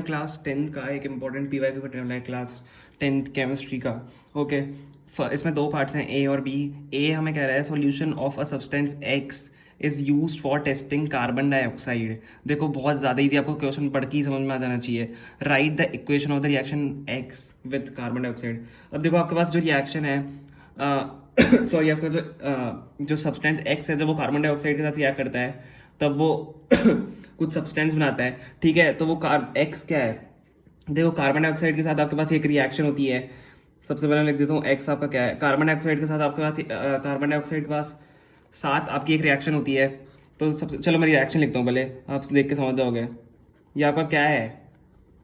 Class 10th का एक important P Y Q करने वाला है, क्लास 10th केमिस्ट्री का। ओके, इसमें दो पार्ट्स हैं, ए और बी। ए हमें कह रहा है solution of a substance x is used for testing carbon dioxide. देखो बहुत ज़्यादा इजी, आपको क्वेश्चन पढ़ के ही समझ में आ जाना चाहिए। Right the equation of the reaction x with carbon dioxide. अब देखो आपके पास जो रिएक्शन है, सॉरी आपका जो सब्सटेंस एक्स है, जब वो कार्बन डाइऑक्साइड के साथ रिएक्ट करता है तब वो कुछ सब्सटेंस बनाता है। ठीक है, तो वो एक्स क्या है, देखो कार्बन डाइऑक्साइड के साथ आपके पास एक रिएक्शन होती है। सबसे पहले मैं लिख देता हूँ एक्स आपका क्या है, कार्बन डाइऑक्साइड के साथ आपके पास कार्बन डाइऑक्साइड के पास साथ आपकी एक रिएक्शन होती है। तो सबसे चलो मैं रिएक्शन लिखता हूँ, पहले आप देख के समझ जाओगे। ये आपका क्या है,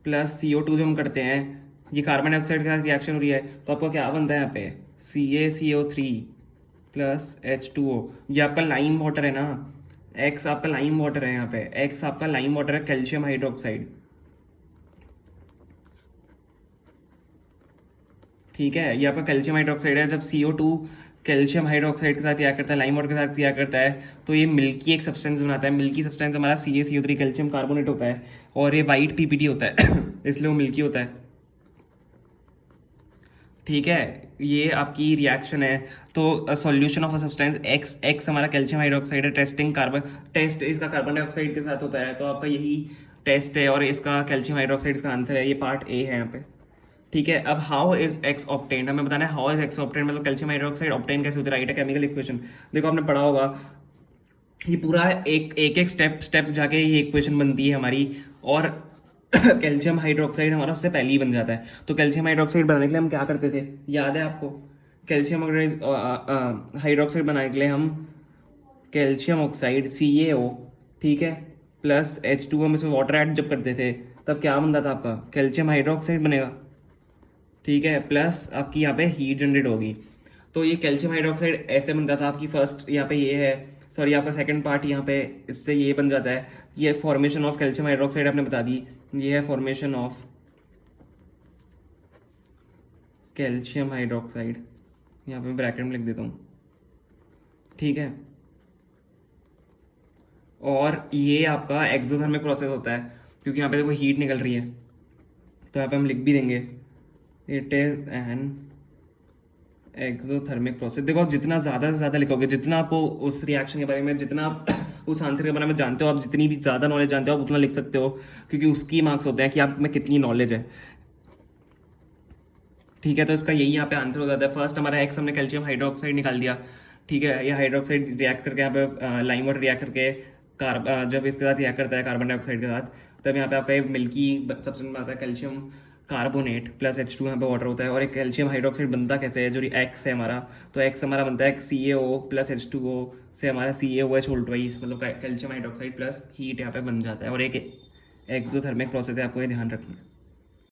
प्लस CO2 जो हम करते हैं, ये कार्बन डाइऑक्साइड के साथ रिएक्शन हो रही है, तो आपका क्या बनता है यहाँ पे, CaCO3 प्लस H2O। ये आपका लाइम वाटर है ना, एक्स आपका लाइम वाटर है, यहाँ पे एक्स आपका लाइम वाटर है, कैल्शियम हाइड्रोक्साइड। ठीक है, ये आपका कैल्शियम हाइड्रोक्साइड है। जब CO2 कैल्शियम हाइड्रोक्साइड के साथ रिएक्ट करता है, लाइम वाटर के साथ रिएक्ट करता है, तो ये मिल्की एक सब्सटेंस बनाता है। मिल्की सब्सटेंस हमारा CaCO3 कैल्शियम कार्बोनेट होता है, और ये वाइट PPT होता है इसलिए वो मिल्की होता है। ठीक है, ये आपकी रिएक्शन है। तो solution of a substance x, x हमारा कैल्शियम हाइड्रोक्साइड है, टेस्ट इसका कार्बन डाइऑक्साइड के साथ होता है, तो आपका यही टेस्ट है, और इसका कैल्शियम हाइड्रोक्साइड इसका आंसर है। ये पार्ट ए है यहाँ पे। ठीक है, अब हाउ इज एक्स ऑप्टेन्ड, हमें बताना है हाउ इज एक्स ऑप्टेन्ड, मतलब कैल्शियम हाइड्रोक्साइड ऑप्टेन कैसे होता है। राइट है केमिकल इक्वेशन, देखो आपने पढ़ा होगा, ये पूरा एक एक स्टेप स्टेप जाके ये इक्वेशन बनती है हमारी, और कैल्शियम हाइड्रोक्साइड हमारा उससे पहले ही बन जाता है। तो कैल्शियम हाइड्रोक्साइड बनाने के लिए हम क्या करते थे, याद है आपको, कैल्शियम हाइड्रोक्साइड बनाने के लिए हम कैल्शियम ऑक्साइड CaO, ठीक है, प्लस H2O में से वाटर ऐड जब करते थे, तब क्या बनता था आपका, कैल्शियम हाइड्रोक्साइड बनेगा। ठीक है, प्लस आपकी यहाँ पे हीट जनरेट होगी। तो ये कैल्शियम हाइड्रोक्साइड ऐसे बनता था आपकी फर्स्ट, यहाँ पे ये है, सॉरी आपका सेकंड पार्ट यहाँ पे इससे ये बन जाता है। ये फॉर्मेशन ऑफ कैल्शियम हाइड्रोक्साइड आपने बता दी, ये है फॉर्मेशन ऑफ कैल्शियम हाइड्रोक्साइड, यहाँ पे ब्रैकेट में लिख देता हूँ। ठीक है, और ये आपका एक्सोथर्मिक प्रोसेस होता है, क्योंकि यहाँ पे देखो हीट निकल रही है, तो यहाँ पे हम लिख भी देंगे it is an exothermic process. देखो आप जितना ज़्यादा से ज़्यादा लिखोगे, जितना आपको उस रिएक्शन के बारे में, जितना आप उस आंसर के बारे में जानते हो, आप जितनी भी ज़्यादा नॉलेज जानते हो आप उतना लिख सकते हो, क्योंकि उसकी मार्क्स होते हैं कि आप में कितनी नॉलेज है। ठीक है, तो इसका यही यहाँ पे आंसर हो जाता है। फर्स्ट हमारा एक्स, हमने कैल्शियम हाइड्रोक्साइड निकाल दिया। ठीक है, ये हाइड्रोक्साइड रिएक्ट करके यहाँ पे लाइम वाटर रिएक्ट करके जब इसके साथ रिएक्ट करता है कार्बन डाइऑक्साइड के साथ, तब यहाँ पे आपका एक मिल्की सब्सटेंस बनता है, कैल्शियम कार्बोनेट प्लस H2 यहाँ पे वाटर होता है। और एक कैल्शियम हाइड्रोक्साइड बनता कैसे है, जो एक्स है हमारा, तो एक्स हमारा बनता है CaO प्लस H2O से हमारा CaOH होल्ड वाइज, मतलब कैल्शियम हाइड्रोक्साइड प्लस हीट यहाँ पे बन जाता है। और एक एक्सोथर्मिक प्रोसेस है, आपको ये ध्यान रखना है।